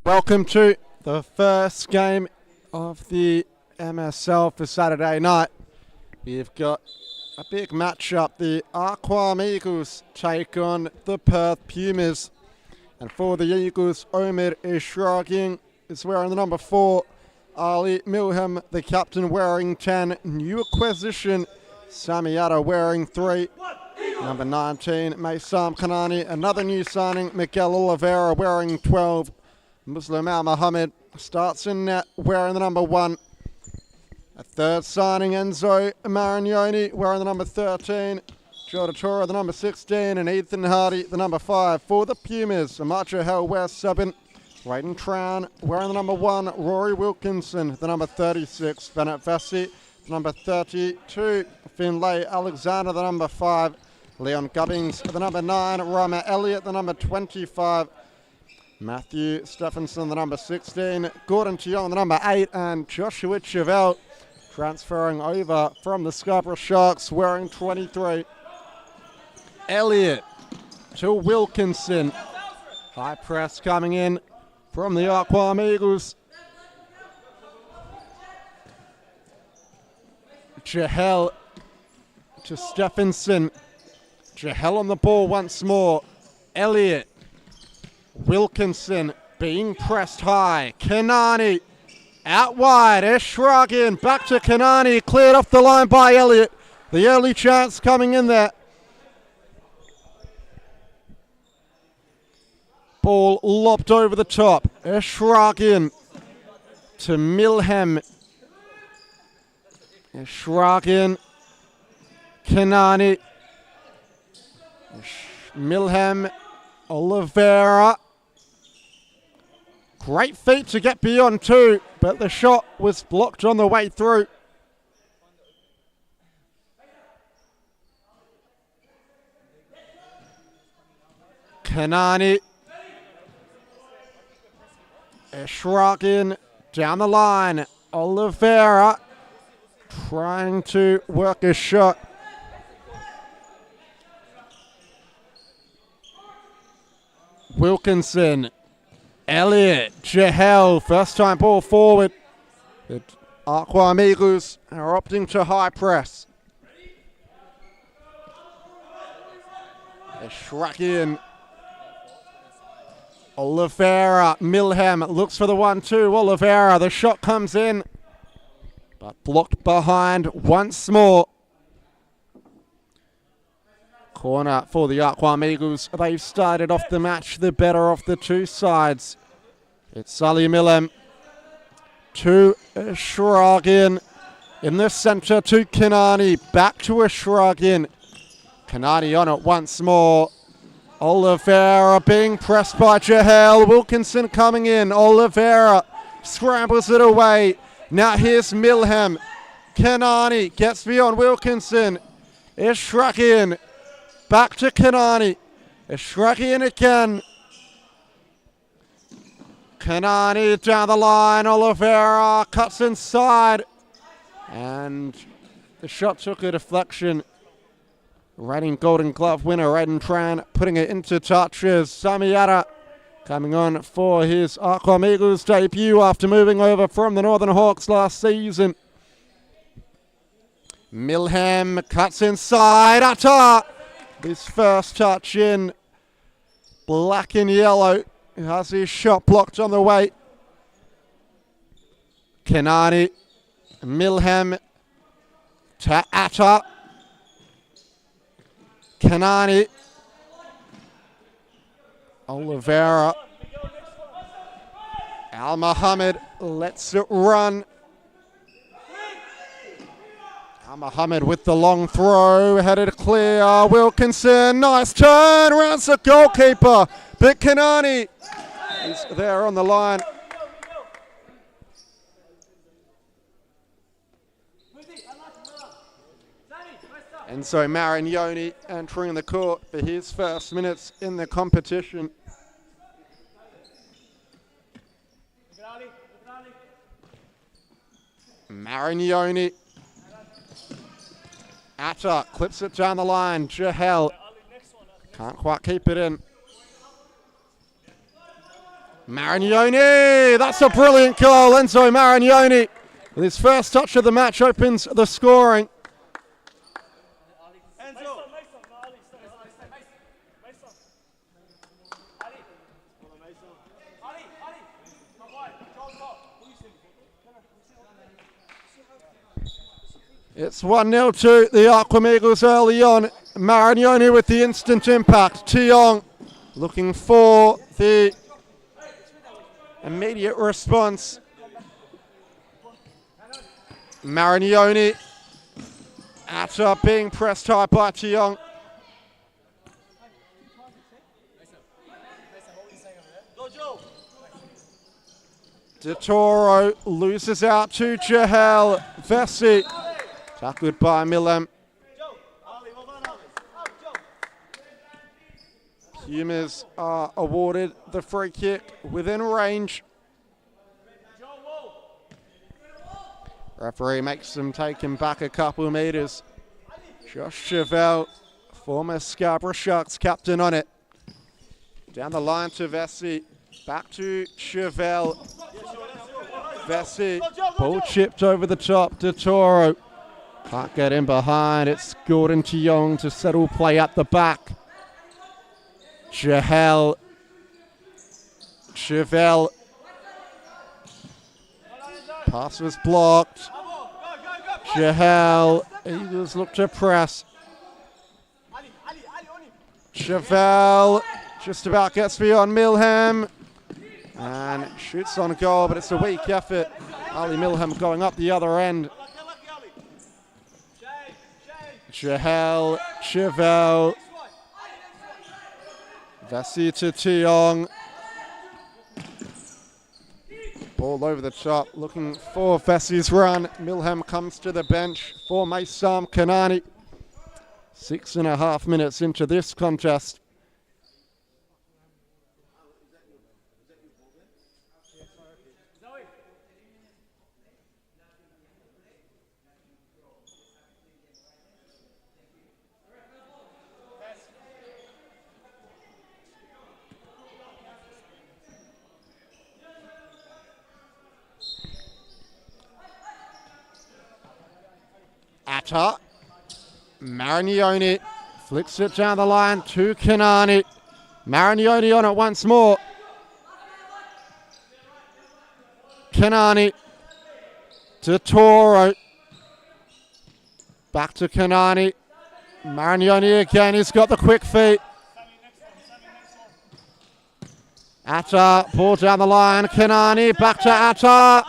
Welcome to the first game of the MSL for Saturday night. We've got a big matchup. The Arqam Eagles take on the Perth Pumas. And for the Eagles, Omar Ishragin is wearing the number 4. Ali Milham, the captain, wearing 10. New acquisition, Samiata wearing 3. Number 19, Maysam Kanani. Another new signing, Miguel Oliveira wearing 12. Muslim Al Mohammed starts in net wearing the number 1. A third signing, Enzo Marignoni wearing the number 13. Jodatora the number 16 and Ethan Hardy the number 5. For the Pumas, Amacho Hell West subbing. Raiden Tran wearing the number 1. Rory Wilkinson the number 36. Bennett Vesey the number 32. Finlay Alexander the number 5. Leon Gubbins the number 9. Rama Elliott the number 25. Matthew Stephenson the number 16. Gordon Tiong the number 8. And Joshua Chevelle transferring over from the Scarborough Sharks wearing 23. Elliott to Wilkinson. High press coming in from the Arqam Eagles. Jahel to Stephenson. Jahel on the ball once more. Elliott. Wilkinson being pressed high. Kanani out wide. Ishragin back to Kanani. Cleared off the line by Elliott. The early chance coming in there. Ball lobbed over the top. Ishragin to Milham. Ishragin. Kanani. Milham. Oliveira. Great feat to get beyond 2, but the shot was blocked on the way through. Kanani. Ishragin down the line. Oliveira trying to work a shot. Wilkinson. Elliott. Jahel. First time ball forward. The Arqam Eagles are opting to high press. Ishragin. Oliveira. Milham looks for the 1-2. Oliveira. The shot comes in, but blocked behind once more. Corner for the Arqam Eagles. They've started off the match the better of the two sides. It's Sully Milham to Ishragin. In the centre to Kanani. Back to Ishragin. Kanani on it once more. Oliveira being pressed by Jahel. Wilkinson coming in. Oliveira scrambles it away. Now here's Milham. Kanani gets beyond Wilkinson. Ishragin. Back to Kanani. Ishragin again. Kanani down the line. Oliveira cuts inside. And the shot took a deflection. Reigning Golden Glove winner Raiden Tran putting it into touches. Samiata coming on for his Arqam Eagles debut after moving over from the Northern Hawks last season. Milham cuts inside. Atta! His first touch in. Black and yellow. He has his shot blocked on the way. Kanani. Milham to Atta. Kanani. Oliveira. Al Mohammed lets it run. Al Mohammed with the long throw, headed clear. Wilkinson, nice turn, rounds the goalkeeper. But Kanani is there on the line. Enzo Marignoni entering the court for his first minutes in the competition. Marignoni. Atta clips it down the line. Jahel can't quite keep it in. Marignoni, that's a brilliant goal. Enzo Marignoni, with his first touch of the match, opens the scoring. It's 1-0 to the Arqam Eagles early on. Marignoni with the instant impact. Tiong looking for the immediate response. Marignoni after being pressed high by Tiong. De Toro loses out to Jahel. Vessi tackled by Millem. Pumas are awarded the free kick within range. Referee makes them take him back a couple of metres. Josh Chevelle, former Scarborough Sharks captain, on it. Down the line to Vessi. Back to Chevelle. Vessi, ball chipped over the top. De Toro can't get in behind. It's Gordon Tiong to settle play at the back. Jahel. Chevelle. Pass was blocked. Jahel. Eagles look to press. Chevelle just about gets beyond Milham and shoots on goal, but it's a weak effort. Ali Milham going up the other end. Jahel, Chevelle. Vessi to Tiong. Ball over the top, looking for Vessi's run. Milham comes to the bench for Maysam Kanani. 6.5 minutes into this contest. Atta. Marignoni flicks it down the line to Kanani. Marignoni on it once more. Kanani to Toro. Back to Kanani. Marignoni again, he's got the quick feet. Atta, ball down the line. Kanani, back to Atta.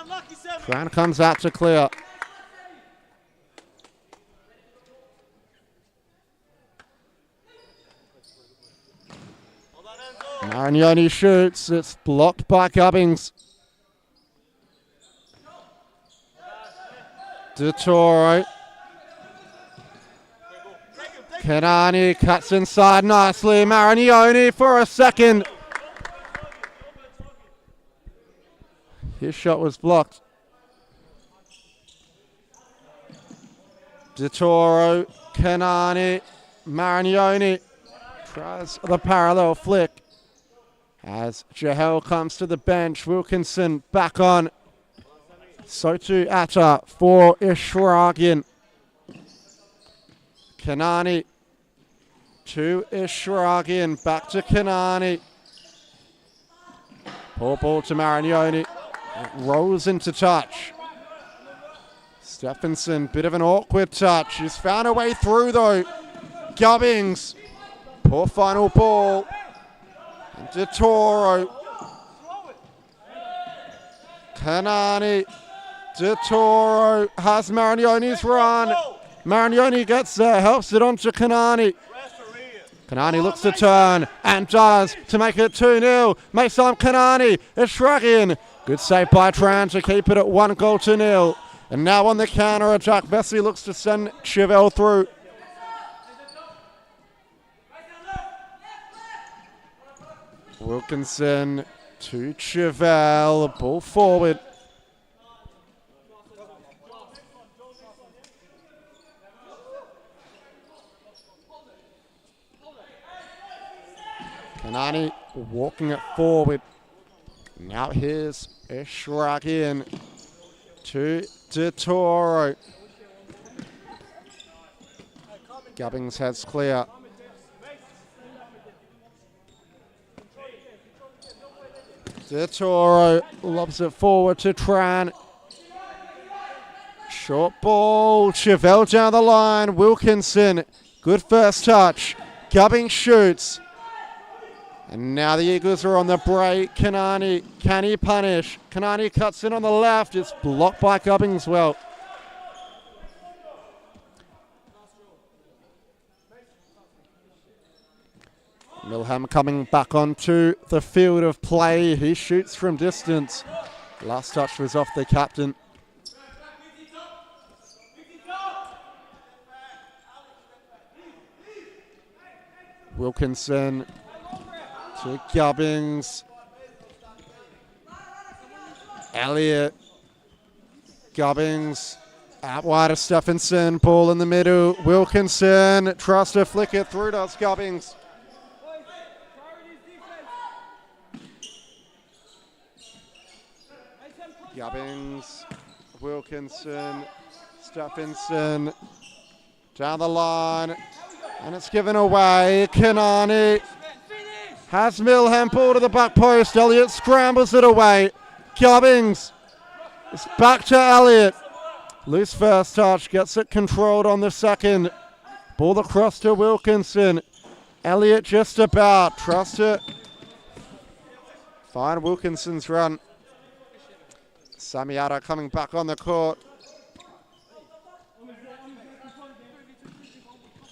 Crown comes out to clear. Marignoni shoots, it's blocked by Gubbings. De Toro. Kanani cuts inside nicely. Marignoni for a second. His shot was blocked. De Toro, Kanani, Marignoni tries the parallel flick. As Jahel comes to the bench, Wilkinson back on. So too Atta for Ishragian. Kanani to Ishragian, back to Kanani. Poor ball to Marignoni. It rolls into touch. Stephenson, bit of an awkward touch. He's found a way through though. Gubbings, poor final ball. De Toro. Kanani. De Toro has Marignoni's run. Marignoni gets there, helps it on to Kanani. Kanani looks to turn and does to make it 2-0. Maysam Kanani is shrugging. Good save by Tran to keep it at 1-0. And now on the counter attack, Vessi looks to send Chevelle through. Wilkinson to Chevelle, ball forward. Kanani walking it forward. Now here's a shrug in to De Toro. Gubbins heads clear. De Toro lobs it forward to Tran. Short ball, Chevelle down the line. Wilkinson, good first touch. Gubbins shoots. And now the Eagles are on the break. Kanani, can he punish? Kanani cuts in on the left. It's blocked by Gubbins well. Milham coming back onto the field of play. He shoots from distance. Last touch was off the captain. Wilkinson to Gubbins. Elliott. Gubbins. Out wide of Stephenson. Ball in the middle. Wilkinson tries to flick it through. Does Gubbins. Gubbins. Wilkinson. Stephenson. Down the line. And it's given away. Kanani has Milham ball to the back post. Elliott scrambles it away. Gubbins. It's back to Elliott. Loose first touch. Gets it controlled on the second. Ball across to Wilkinson. Elliott just about. Tries to find Wilkinson's run. Samiata coming back on the court.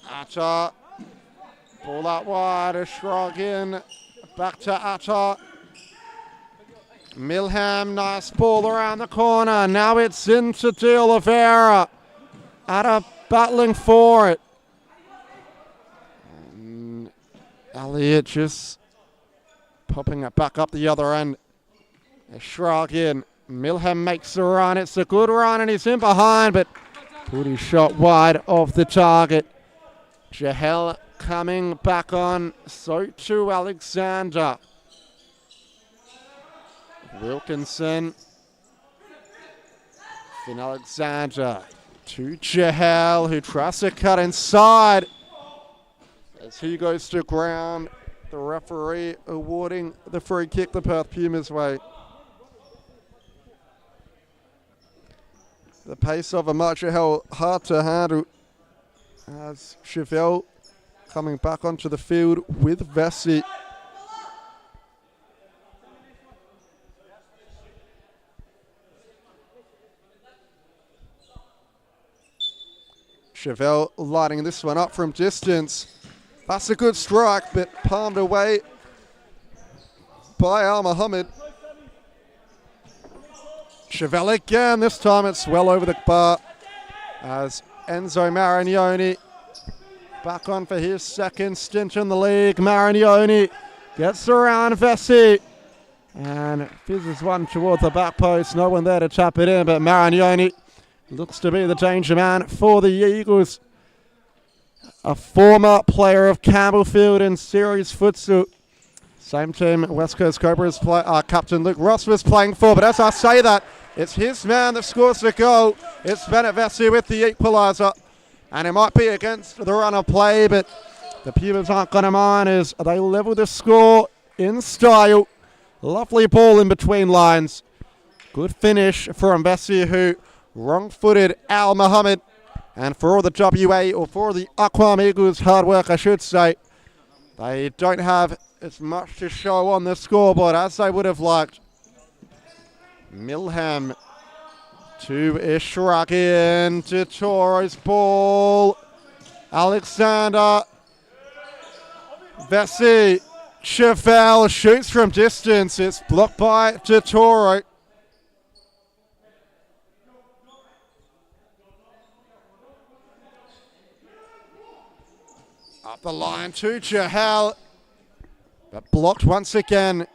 Atta. Ball out wide. A shrug in. Back to Atta. Milham, nice ball around the corner. Now it's into De Oliveira. Atta battling for it. And Elliott just popping it back up the other end. A shrug in. Milham makes the run. It's a good run and he's in behind, but put his shot wide of the target. Jahel coming back on. So too Alexander. Wilkinson. Finn Alexander to Jahel, who tries to cut inside. As he goes to ground, the referee awarding the free kick the Perth Pumas way. The pace of a Jahel hard to handle as Chevelle coming back onto the field with Vesey. Chevelle lighting this one up from distance. That's a good strike, but palmed away by Al Mohammed. Chevelle again, this time it's well over the bar as Enzo Marignoni back on for his second stint in the league. Marignoni gets around Vesey and fizzes one toward the back post. No one there to tap it in, but Marignoni looks to be the danger man for the Eagles. A former player of Campbellfield and series futsal. Same team West Coast Cobras captain Luke Ross was playing for, but as I say that, it's his man that scores the goal. It's Bennett Vesey with the equaliser. And it might be against the run of play, but the Pumas aren't going to mind as they level the score in style. Lovely ball in between lines. Good finish from Vesey, who wrong-footed Al Mohammed. And for all the WA, or for the Arqam Eagles' hard work, I should say, they don't have as much to show on the scoreboard as they would have liked. Milham to Ishraqin, to Toro's ball. Alexander. Vesey. Chevelle shoots from distance. It's blocked by De Toro. Up the line to Jahel, but blocked once again.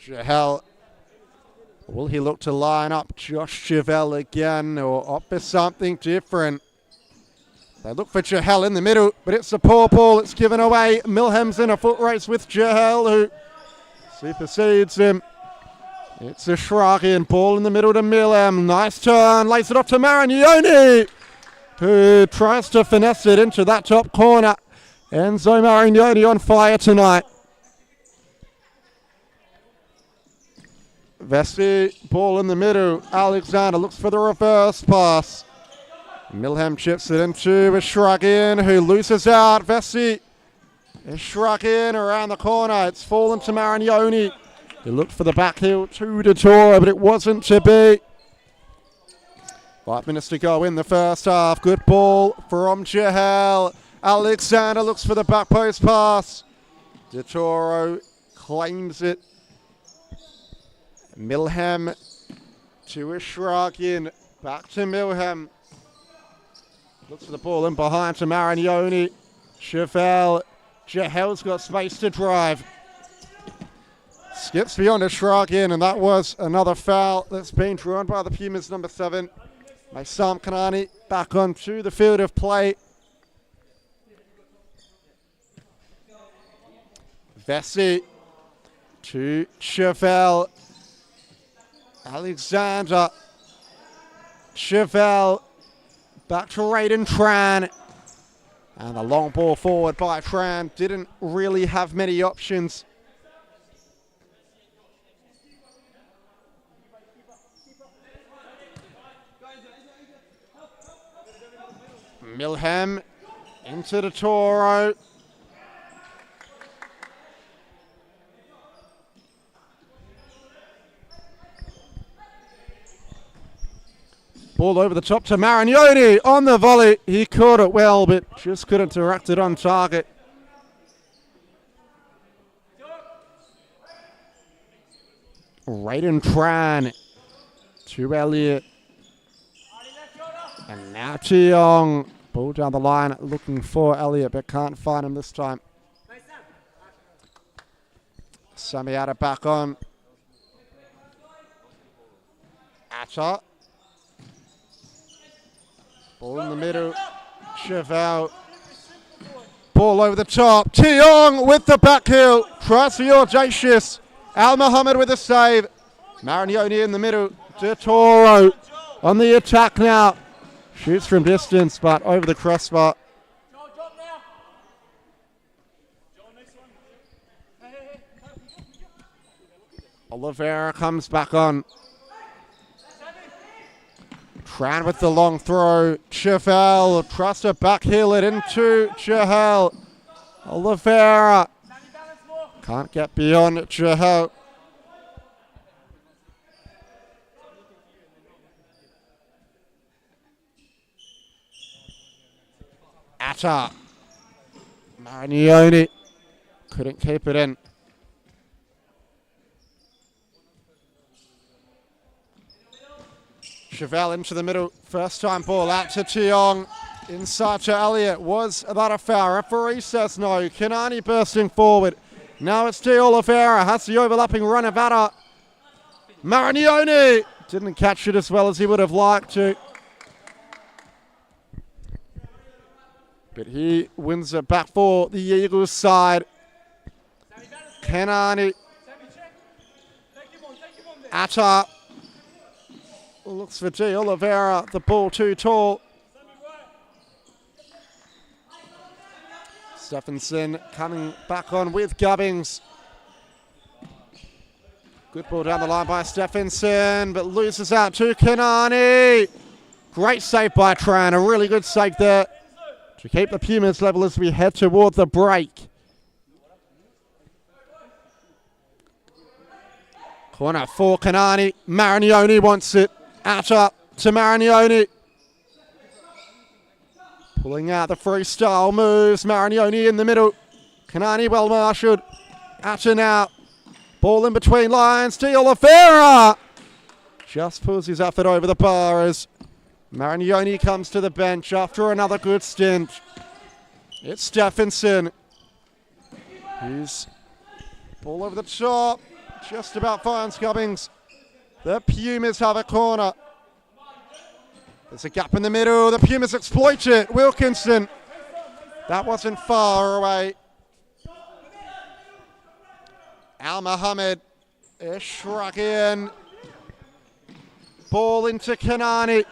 Jahel, will he look to line up Josh Chevelle again or opt for something different? They look for Jahel in the middle, but it's a poor ball. It's given away. Milham's in a foot race with Jahel, who supersedes him. It's a Shrakian ball in the middle to Milham. Nice turn. Lays it off to Marignoni, who tries to finesse it into that top corner. Enzo Marignoni on fire tonight. Vessi, ball in the middle. Alexander looks for the reverse pass. Milham chips it into a Shrakian, who loses out. Vessi is Shrakian around the corner. It's fallen to Marignoni. He looked for the back heel to Detora, but it wasn't to be. 5 minutes to go in the first half. Good ball from Jahel. Alexander looks for the back post pass. Detoro claims it. Milham to a Shrakian. Back to Milham. Looks for the ball in behind to Marignoni. Chevelle. Jahel's got space to drive. Skips beyond a Shrakian, and that was another foul that's been drawn by the Pumas, number 7. Maysam Kanani back onto the field of play. Vessi to Chevelle. Alexander. Chevelle. Back to Raiden Tran. And the long ball forward by Tran. Didn't really have many options. Milham into the Toro. Ball over the top to Marignoni on the volley. He caught it well, but just couldn't direct it on target. Raiden Tran to Elliott. And now Cheong. Ball down the line looking for Elliott, but can't find him this time. Samiata back on. Atta. Ball in the middle. Chevelle. Ball over the top. Cheong with the back heel. Tries for your audacious. Al Mohammed with a save. Marignoni in the middle. Detoro on the attack now. Shoots from distance, but over the crossbar. Oliveira comes back on. Tran with the long throw. Chevelle tries to backheel it into Jahel. Oliveira can't get beyond Jahel. Atta. Marignoni couldn't keep it in. Chevelle into the middle. First time ball out to Cheong. Inside to Elliott. Was that a foul? Referee says no. Kanani bursting forward. Now it's De Oliveira. Has the overlapping run of Atta. Marignoni didn't catch it as well as he would have liked to. But he wins it back for the Eagles side. Kanani. Atta. Looks for De Oliveira. The ball too tall. Stephenson coming back on with Gubbings. Good ball down the line by Stephenson, but loses out to Kanani. Great save by Tran. A really good save there to keep the Pumas level as we head toward the break. Corner for Kanani. Marignoni wants it. Atta to Marignoni. Pulling out the freestyle moves. Marignoni in the middle. Kanani well marshalled. Atta now. Ball in between lines. De Oliveira just pulls his effort over the bar as Marignoni comes to the bench after another good stint. It's Stephenson. He's ball over the top. Just about finds Gubbings. The Pumas have a corner. There's a gap in the middle. The Pumas exploit it. Wilkinson. That wasn't far away. Al Mohammed is struck in. Ball into Kanani.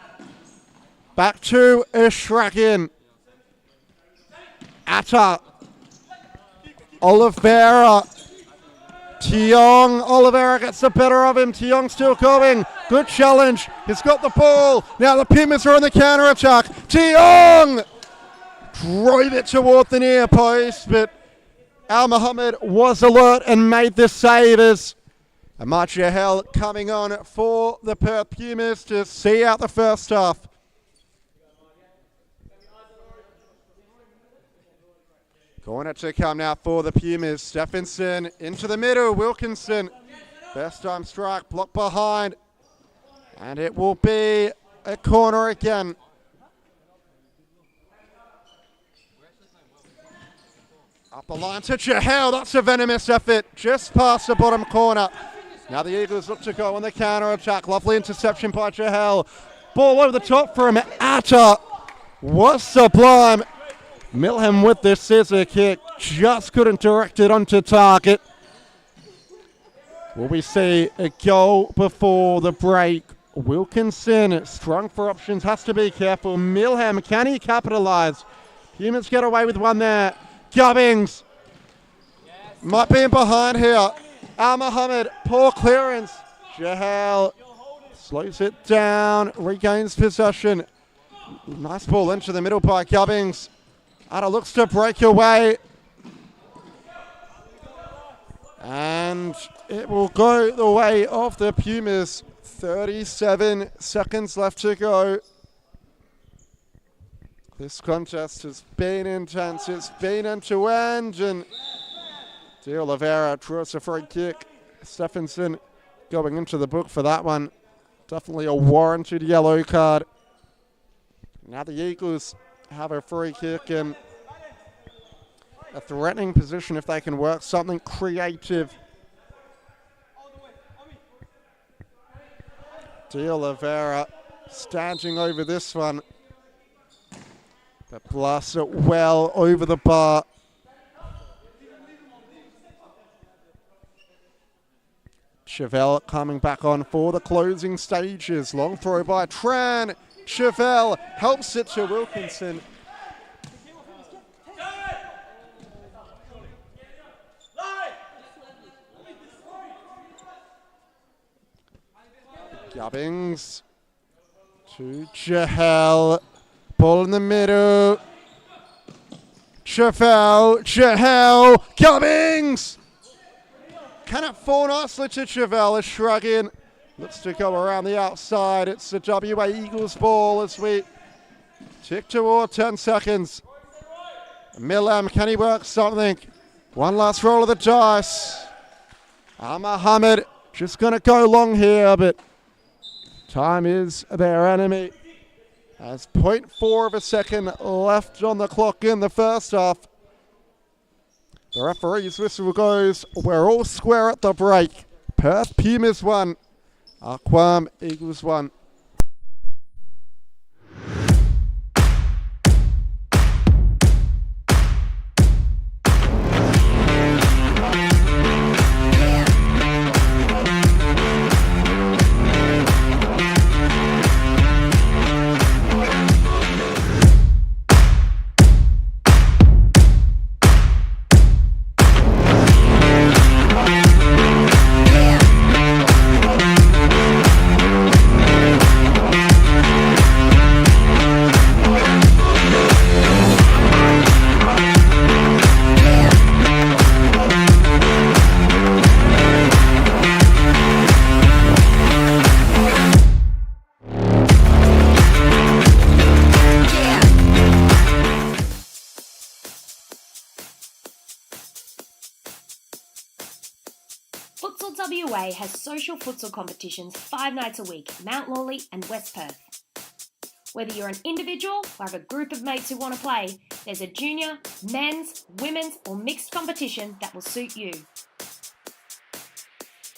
Back to Ishragin. Atta. Oliveira. Tiong. Oliveira gets the better of him. Tiong still going. Good challenge. He's got the ball. Now the Pumas are on the counter attack. Tiong drove it toward the near post, but Al Mohammed was alert and made the save as Ahmad Jahel coming on for the Perth Pumas to see out the first half. Corner to come now for the Pumas. Stephenson into the middle. Wilkinson. First time strike. Blocked behind. And it will be a corner again. Upper line to Jahel. That's a venomous effort. Just past the bottom corner. Now the Eagles look to go on the counter attack. Lovely interception by Jahel. Ball over the top for him. Atta was sublime. Milham with the scissor kick. Just couldn't direct it onto target. Will we see a goal before the break? Wilkinson strong for options. Has to be careful. Milham, can he capitalise? Pumas get away with one there. Gubbings might be in behind here. Al Mohammed, poor clearance. Jahel slows it down, regains possession. Nice ball into the middle by Gubbings. Atta looks to break away. And it will go the way of the Pumas. 37 seconds left to go. This contest has been intense. It's been end to end. And De Oliveira draws a free kick. Stephenson going into the book for that one. Definitely a warranted yellow card. Now the Eagles have a free kick and a threatening position if they can work something creative. De Oliveira standing over this one. But blasts it well over the bar. Chevelle coming back on for the closing stages. Long throw by Tran. Chevelle helps it to Wilkinson. Gubbings to Jahel. Ball in the middle. Jahel. Gubbings! Can it fall nicely to Chevelle? A shrug in. Looks to go around the outside. It's the WA Eagles ball as we tick toward 10 seconds. Milham, can he work something? One last roll of the dice. Al Mohammed just going to go long here, but time is their enemy. As 0.4 of a second left on the clock in the first half. The referee's whistle goes, we're all square at the break. Perth Pumas 1, Arqam Eagles 1. Futsal WA has social futsal competitions 5 nights a week, Mount Lawley and West Perth. Whether you're an individual or have a group of mates who want to play, there's a junior, men's, women's or mixed competition that will suit you.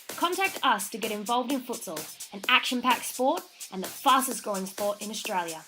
Contact us to get involved in futsal, an action-packed sport and the fastest growing sport in Australia.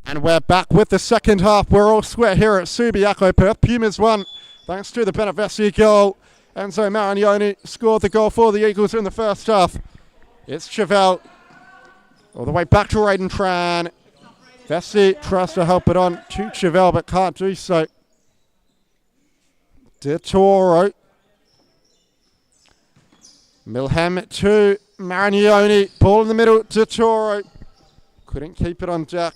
And we're back with the second half. We're all square here at Supa-Liga. Perth Pumas won thanks to the Benavesi goal. Enzo Marignoni scored the goal for the Eagles in the first half. It's Chevelle all the way back to Raiden Tran. Vessi tries to help it on to Chevelle but can't do so. De Toro. Milham to Marignoni. Ball in the middle. De Toro couldn't keep it on deck.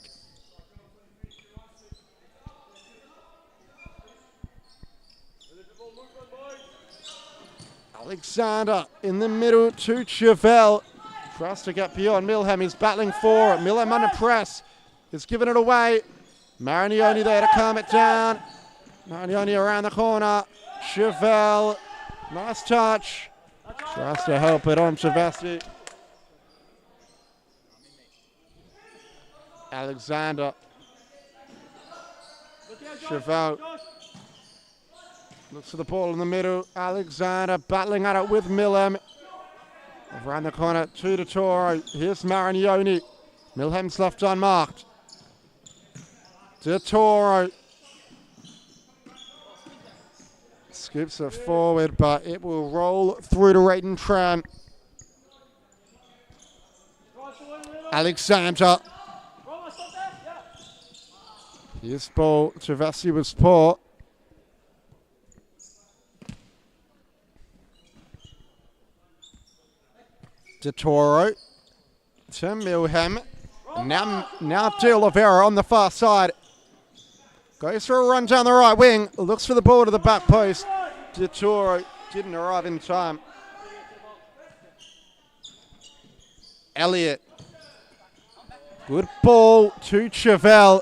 Alexander in the middle to Chevelle. Tries to get beyond Milham. He's battling for it. Milham under press. He's given it away. Marignoni there to calm it down. Marignoni around the corner. Chevelle. Nice touch. Tries to help it on to Vessi. Alexander. Chevelle. Looks for the ball in the middle. Alexander battling at it with Milham. Around the corner to De Toro. Here's Marignoni. Milham's left unmarked. De Toro. Scoops it forward, but it will roll through to Raiden Tran. Alexander. Here's ball. Travassi was poor. De Toro to Milham. Now De Oliveira on the far side. Goes for a run down the right wing. Looks for the ball to the back post. De Toro didn't arrive in time. Elliott. Good ball to Chevelle.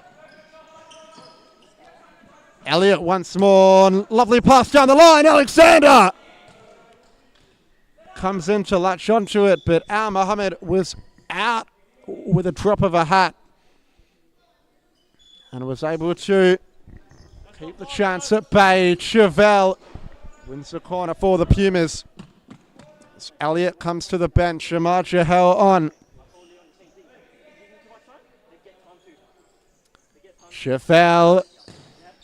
Elliott once more. Lovely pass down the line. Alexander comes in to latch onto it, but Al Mohammed was out with a drop of a hat and was able to keep the chance at bay. Chevelle wins the corner for the Pumas. As Elliott comes to the bench. Amar Jahel on. Chevelle.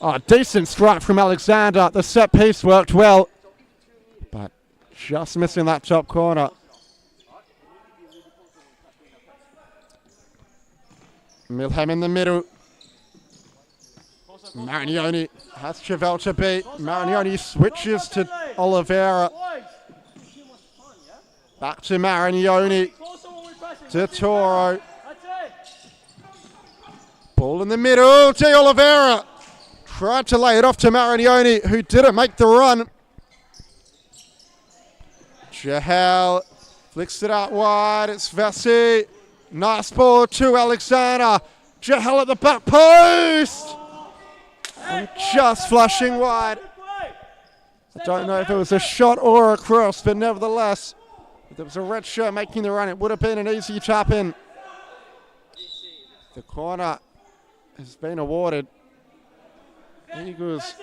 Oh, decent strike from Alexander. The set piece worked well, but just missing that top corner. Milham in the middle. Marignoni has Chevelle to beat. Marignoni switches to Oliveira. Back to Marignoni. De Toro. Ball in the middle. De Oliveira tried to lay it off to Marignoni, who didn't make the run. Jahel flicks it out wide. It's Vessi. Nice ball to Alexander. Jahel at the back post. And just flashing wide. I don't know if it was a shot or a cross, but nevertheless, if there was a red shirt making the run, it would have been an easy tap in. The corner has been awarded. Eagles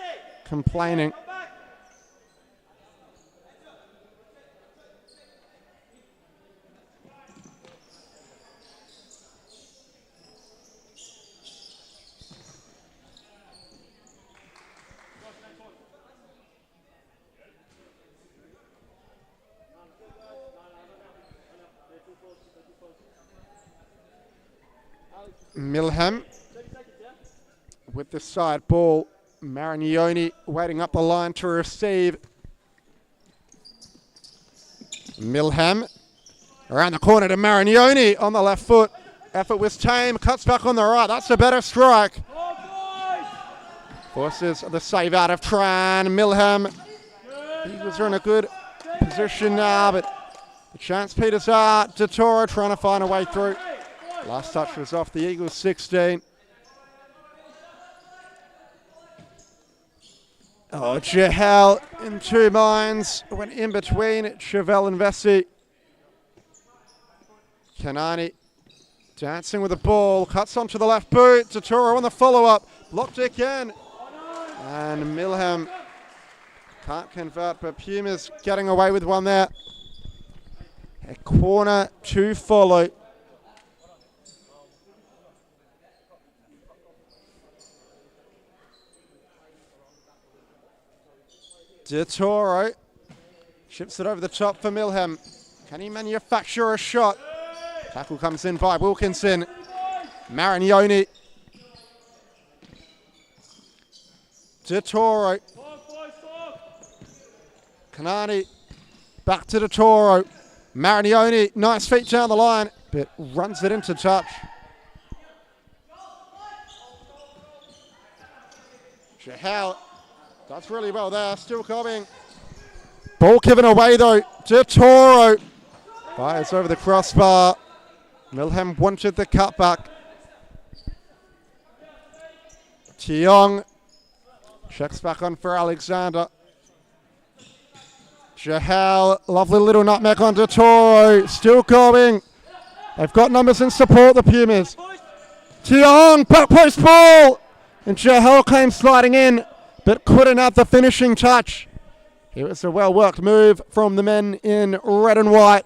complaining. Milham with the side ball. Marignoni waiting up the line to receive. Milham around the corner to Marignoni on the left foot. Effort was tame, cuts back on the right. That's a better strike. Forces the save out of Tran. Milham. Eagles are in a good position now, but the chance peters out. DeToro trying to find a way through. Last touch was off the Eagles 16. Oh, Jahel in two minds. Went in between Chevelle and Vesey. Kanani dancing with the ball. Cuts onto the left boot. DeToro on the follow-up. Blocked again. And Milham can't convert, but Pumas getting away with one there. A corner to follow. DeToro chips it over the top for Milham. Can he manufacture a shot? Tackle comes in by Wilkinson. Marignoni. DeToro. Kanani back to DeToro. Marignoni, nice feet down the line, but runs it into touch. Jahel does really well there, still coming. Ball given away though. DeToro fires over the crossbar. Milham wanted the cutback. Tiong checks back on for Alexander. Jahel, lovely little nutmeg on DeToro, still going. They've got numbers in support, the Pumas. Tiong, back post ball. And Jahel came sliding in, but couldn't have the finishing touch. It was a well-worked move from the men in red and white.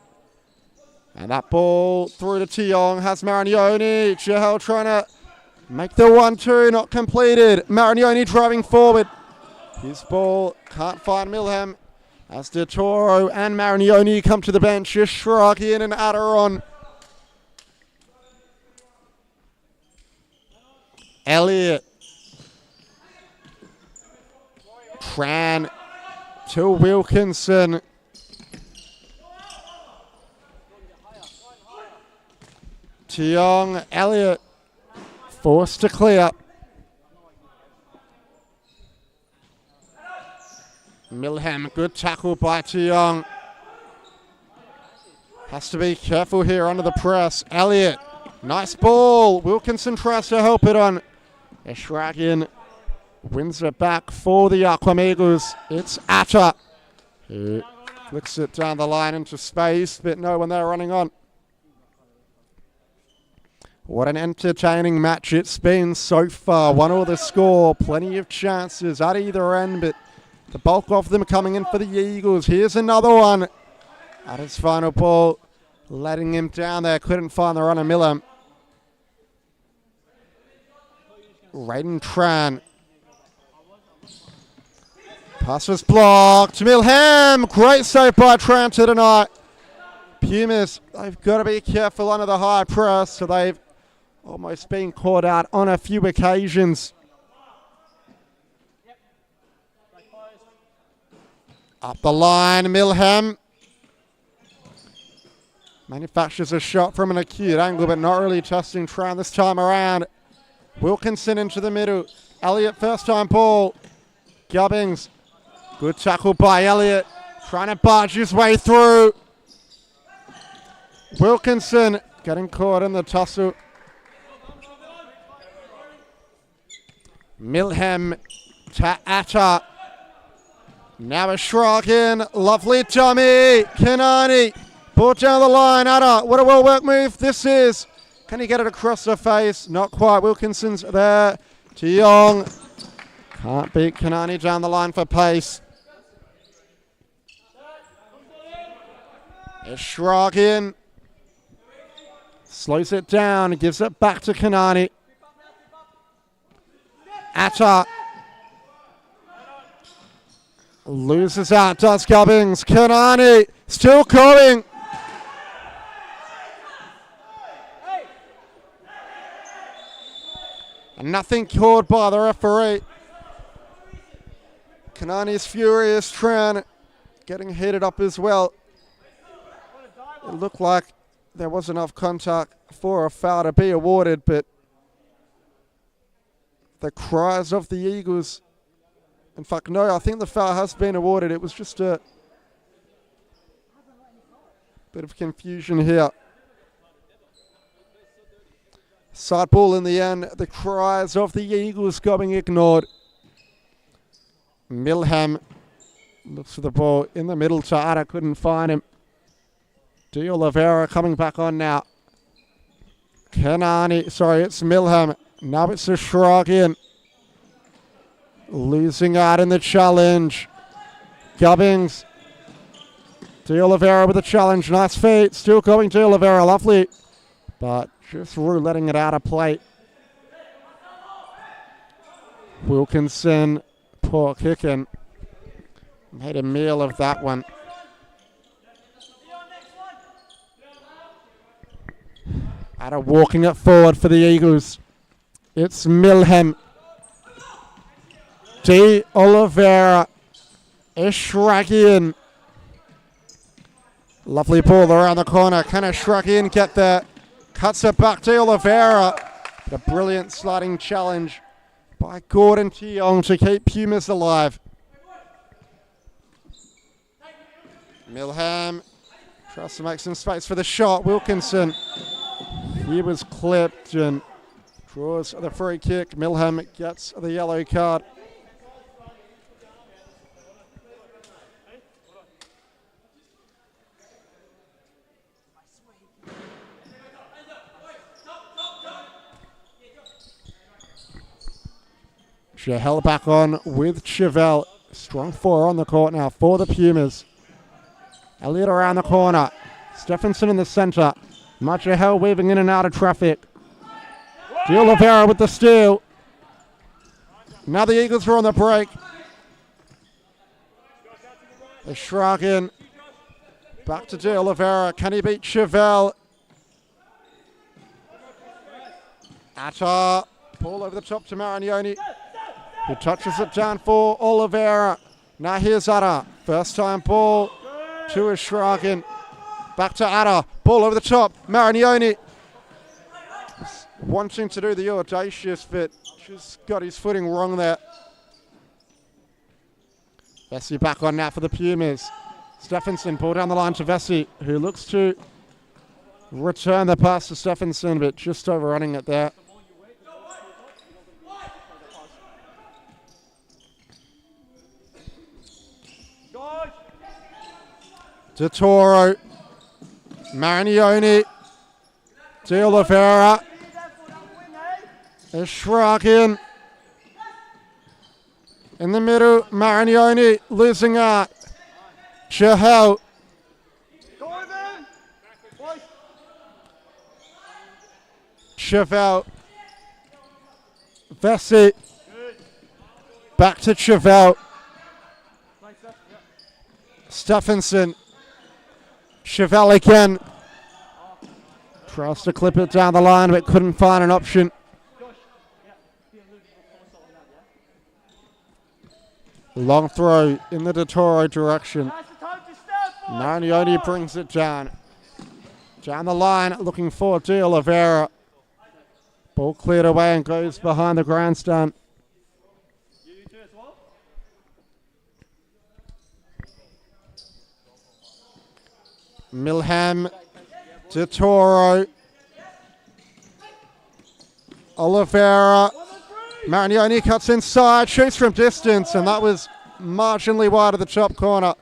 And that ball through to Tiong has Marignoni. Jahel trying to make the 1-2, not completed. Marignoni driving forward. His ball can't find Milham. As DeToro and Marignoni come to the bench, just shrug in and Adderon. Elliott. Tran to Wilkinson. Tiong, Elliott forced to clear. Milham, good tackle by Tiong. Has to be careful here under the press. Elliott, nice ball. Wilkinson tries to help it on. Eshragin wins it back for the Arqam Eagles. It's Atta who flicks it down the line into space, but no one there running on. What an entertaining match it's been so far. 1-1 the score, plenty of chances at either end, but the bulk of them coming in for the Eagles. Here's another one at his final ball, letting him down there. Couldn't find the runner, Milham. Raiden Tran. Pass was blocked. Milham. Great save by Tran to tonight. Pumas, they've got to be careful under the high press, so they've almost been caught out on a few occasions. Up the line, Milham. Manufactures a shot from an acute angle, but not really testing Tran this time around. Wilkinson into the middle. Elliott, first time ball. Gubbins. Good tackle by Elliott. Trying to barge his way through. Wilkinson getting caught in the tussle. Milham to Atta. Now a shrug in. Lovely dummy. Kanani. Ball down the line. Atta. What a well-worked move this is. Can he get it across the face? Not quite. Wilkinson's there. Tiong. Can't beat Kanani down the line for pace. A shrug in. Slows it down. Gives it back to Kanani. Atta. Loses out, does Gubbins. Kanani still going. And nothing called by the referee. Kanani's furious. Tran getting heated up as well. It looked like there was enough contact for a foul to be awarded, but the cries of the Eagles. In fact, no, I think the foul has been awarded. It was just a bit of confusion here. Side ball in the end. The cries of the Eagles going ignored. Milham looks for the ball in the middle. Ta'ata couldn't find him. De Oliveira coming back on now. Kanani, sorry, it's Milham. Now it's a shrug in. Losing out in the challenge. Gubbins. De Oliveira with the challenge. Nice feet. Still going De Oliveira. Lovely. But just letting it out of play. Wilkinson. Poor kicking. Made a meal of that one. Ada walking it forward for the Eagles. It's Milham. De Oliveira. Ishragian. Lovely ball around the corner. Can Ishragian get there? Cuts it back to Oliveira. A brilliant sliding challenge by Gordon Tiong to keep Pumas alive. Milham tries to make some space for the shot. Wilkinson. He was clipped and draws the free kick. Milham gets the yellow card. Chahel back on with Chevelle. Strong four on the court now for the Pumas. Elliott around the corner. Stephenson in the centre. Chahel weaving in and out of traffic. De Oliveira with the steal. Now the Eagles are on the break. They shrug in. Back to De Oliveira. Can he beat Chevelle? Atta. Ball over the top to Marignoni, who touches it down for Oliveira. Now here's Atta. First time ball to Ishragan. Back to Atta. Ball over the top. Marignoni wanting to do the audacious, but just got his footing wrong there. Vesey back on now for the Pumas. Stephenson, ball down the line to Vesey, who looks to return the pass to Stephenson, but just overrunning it there. De Toro. Marignoni. De Oliveira. Ishragan. In the middle, Marignoni losing out. Chahel. Chevelle. Vesey. Back to Chevelle. Stephenson. Chevelle again. Tries to clip it down the line, but couldn't find an option. Long throw in the De Toro direction. Marignoni brings it down. Down the line, looking for De Oliveira. Ball cleared away and goes behind the grandstand. Milham, De Toro, Oliveira. Marignoni cuts inside, shoots from distance, and that was marginally wide of the top corner.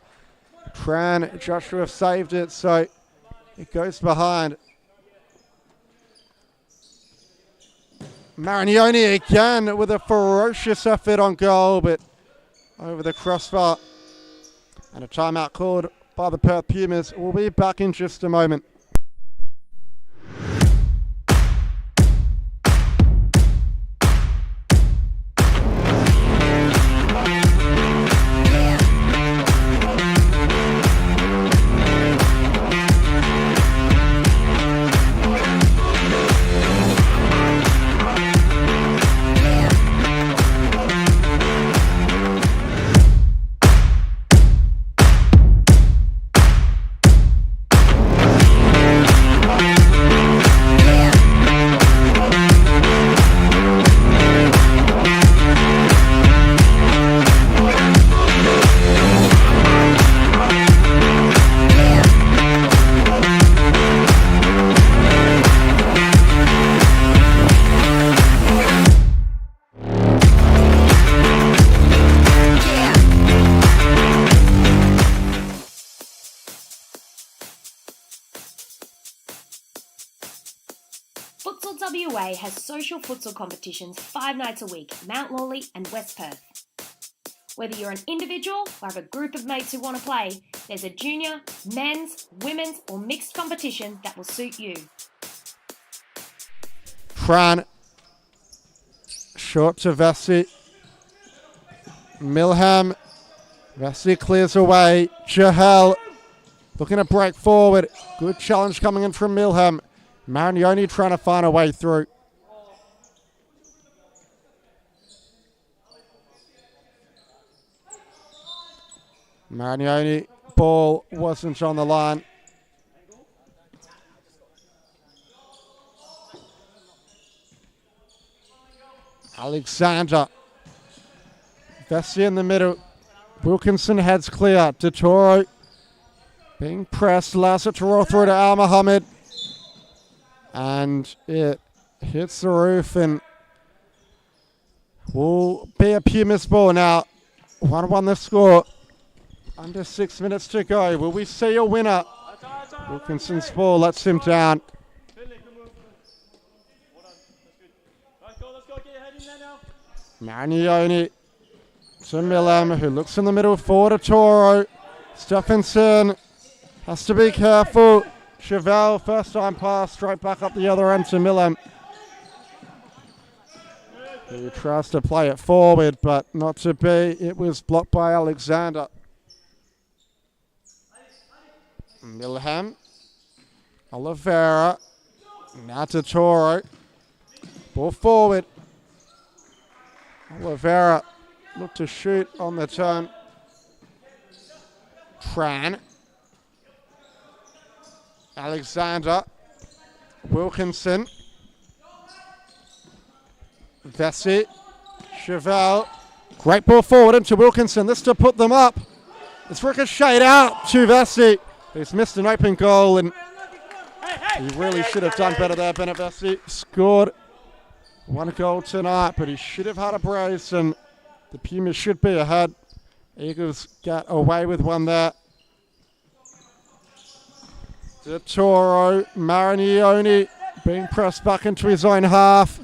Tran Joshua saved it, so it goes behind. Marignoni again with a ferocious effort on goal, but over the crossbar. And a timeout called by the Perth Pumas. We'll be back in just a moment. Futsal WA has social futsal competitions 5 nights a week, Mount Lawley and West Perth. Whether you're an individual or have a group of mates who want to play, there's a junior, men's, women's or mixed competition that will suit you. Fran. Short to Vessi. Milham. Vessi clears away. Jahel looking to break forward. Good challenge coming in from Milham. Marignoni trying to find a way through. Marignoni, ball wasn't on the line. Alexander. Vessi in the middle. Wilkinson heads clear. Totoro being pressed. Allows it to roll through to Al Mohammed. And it hits the roof and will be a Pumas ball now. 1-1 the score. Under 6 minutes to go. Will we see a winner? Wilkinson's ball lets him down. Marignoni to Millam, who looks in the middle for Toro. Stephenson has to be careful. Chevelle, first time pass, straight back up the other end to Millam. He tries to play it forward, but not to be. It was blocked by Alexander. Milham. Oliveira. Now to Toro. Ball forward. Oliveira looked to shoot on the turn. Tran. Alexander. Wilkinson. Vessi. Chevelle. Great ball forward into Wilkinson. This to put them up. It's ricocheted out to Vessi. He's missed an open goal and he really should have done better there. Bennett Vessi scored 1 goal tonight, but he should have had a brace and the Pumas should be ahead. Eagles got away with one there. De Toro, Marignoni being pressed back into his own half.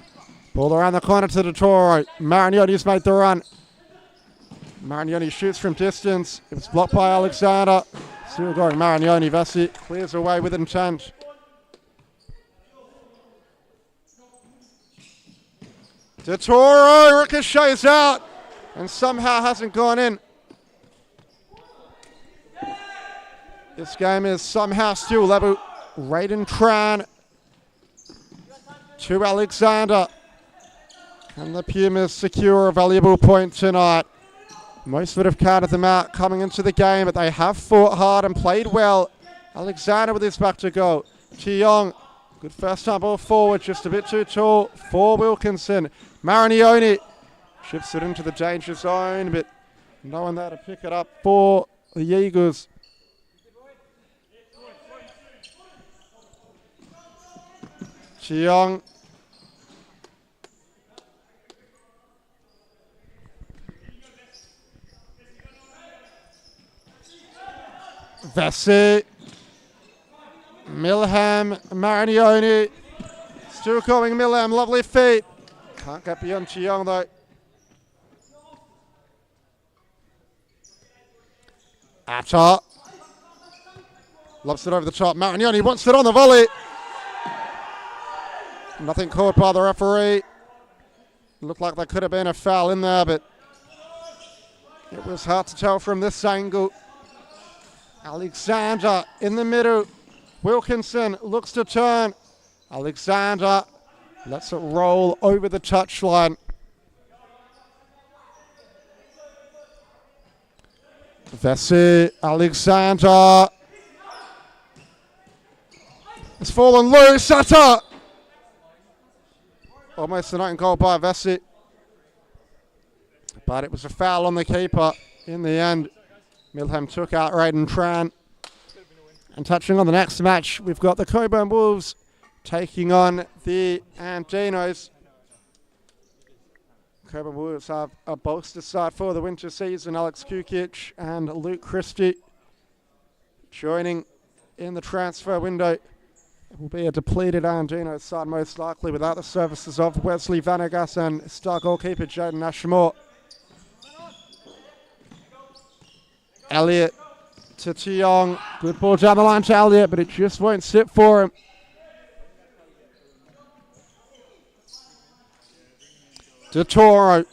Ball around the corner to De Toro. Marignoni's made the run. Marignoni shoots from distance. It was blocked by Alexander. Still going Marignoni. Vessi clears away with intent. De Toro ricochets out and somehow hasn't gone in. This game is somehow still level. Raiden Tran to Alexander. Can the Pumas secure a valuable point tonight? Most would have counted them out coming into the game, but they have fought hard and played well. Alexander with his back to goal. Chiong, good first time ball forward, just a bit too tall for Wilkinson. Marignoni ships it into the danger zone, but no one there to pick it up for the Eagles. Chiong. Vessi. Milham. Marignoni. Still going Milham. Lovely feet. Can't get beyond Chiong though. Atta. Lobs it over the top. Marignoni wants it on the volley. Nothing called by the referee. Looked like there could have been a foul in there, but it was hard to tell from this angle. Alexander in the middle. Wilkinson looks to turn. Alexander lets it roll over the touchline. Vessi, Alexander. It's fallen loose. Atta. Almost an own goal by Vessi. But it was a foul on the keeper in the end. Milham took out Raiden Tran. And touching on the next match, we've got the Coburn Wolves taking on the Andinos. Coburn Wolves have a bolster side for the winter season. Alex Kukic and Luke Christie joining in the transfer window. will be a depleted Andino side most likely without the services of Wesley Vanegas and star goalkeeper Jaden Ashmore. Elliott to Tiong. Good ball down the line to Elliott, but it just won't sit for him. De Toro.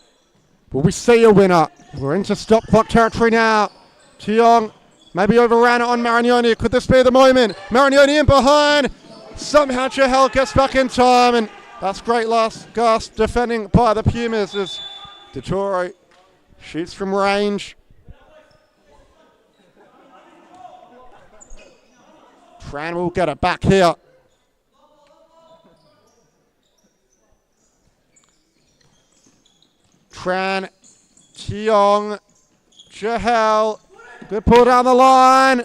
Will we see a winner? We're into stop clock territory now. Tiong maybe overran it on Marignoni. Could this be the moment? Marignoni in behind. Somehow Chahal gets back in time, and that's great last gasp defending by the Pumas as De Toro shoots from range. Tran will get it back here. Tran, Tiong, Chahal. Good pull down the line.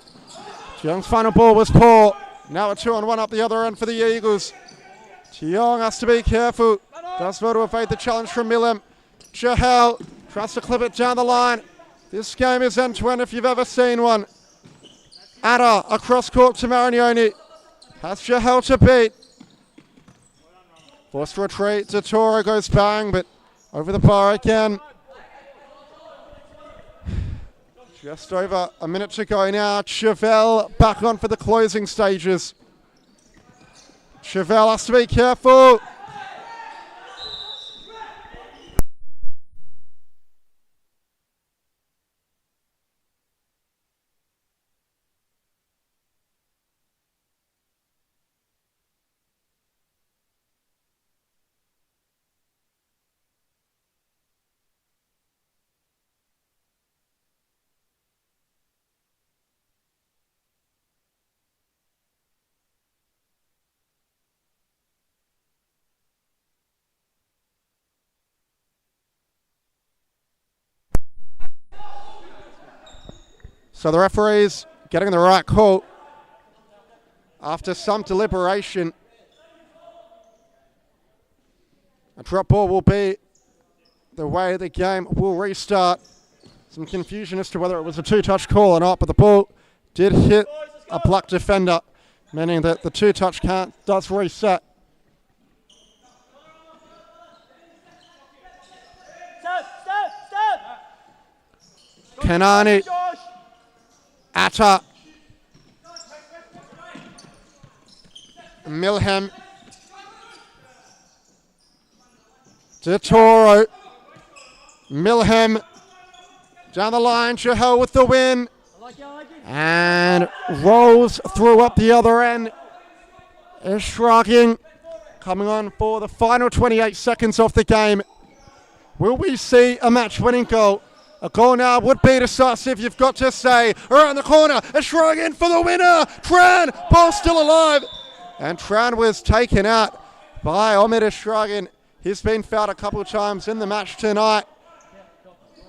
Tiong's final ball was poor. Now a 2-on-1 up the other end for the Eagles. Tiong has to be careful. Does well to evade the challenge from Milam. Chahal tries to clip it down the line. This game is end-to-end if you've ever seen one. Atta across court to Marignoni. Has Chahal to beat. Forced retreat. De Toro goes bang, but over the bar again. Just over a minute to go now. Chevelle back on for the closing stages. Chevelle has to be careful. So the referee's getting the right call after some deliberation. A drop ball will be the way the game will restart. Some confusion as to whether it was a two-touch call or not, but the ball did hit a block defender, meaning that the two-touch count does reset. Kanani. Atta. Milham. De Toro. Milham. Down the line, Chahal with the win. And rolls through up the other end. Is shrugging. Coming on for the final 28 seconds of the game. Will we see a match-winning goal? A goal now would be decisive, you've got to say. Around the corner, a shrug in for the winner. Tran, ball still alive. And Tran was taken out by Omid Eshragin. He's been fouled a couple of times in the match tonight.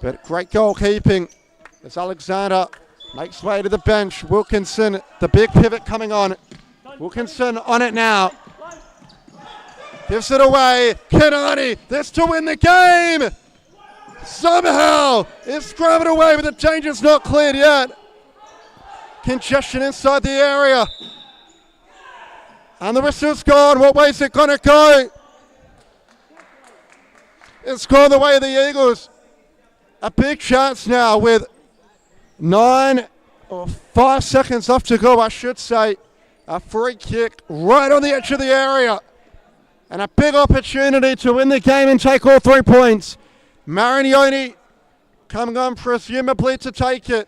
But great goalkeeping as Alexander makes way to the bench. Wilkinson, the big pivot coming on. Wilkinson on it now. Gives it away. Kanani, this to win the game. Somehow it's grabbed away, but the danger's not cleared yet. Congestion inside the area. And the whistle's gone. What way is it going to go? It's gone the way of the Eagles. A big chance now with 5 seconds left to go, I should say. A free kick right on the edge of the area. And a big opportunity to win the game and take all 3 points. Marignoni coming on presumably to take it.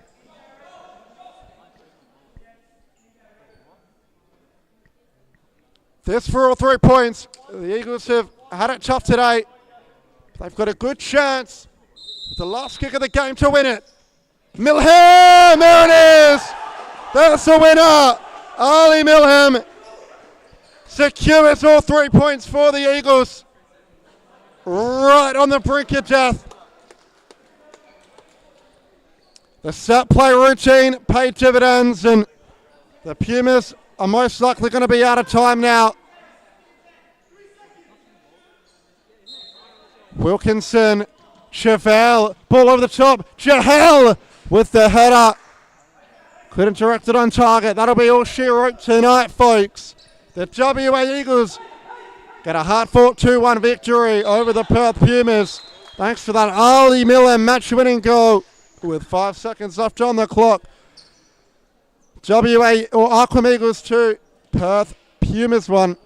This for all 3 points. The Eagles have had it tough today. They've got a good chance with the last kick of the game to win it. Milham, there it is. That's the winner. Ali Milham secures all 3 points for the Eagles. Right on the brink of death. The set play routine paid dividends, and the Pumas are most likely going to be out of time now. Wilkinson, Chevelle, ball over the top. Chahal with the header. Couldn't direct it on target. That'll be all she wrote tonight, folks. The WA Eagles get a hard-fought 2-1 victory over the Perth Pumas. Thanks for that Ali Miller match-winning goal with 5 seconds left on the clock. WA or Arqam Eagles 2, Perth Pumas 1.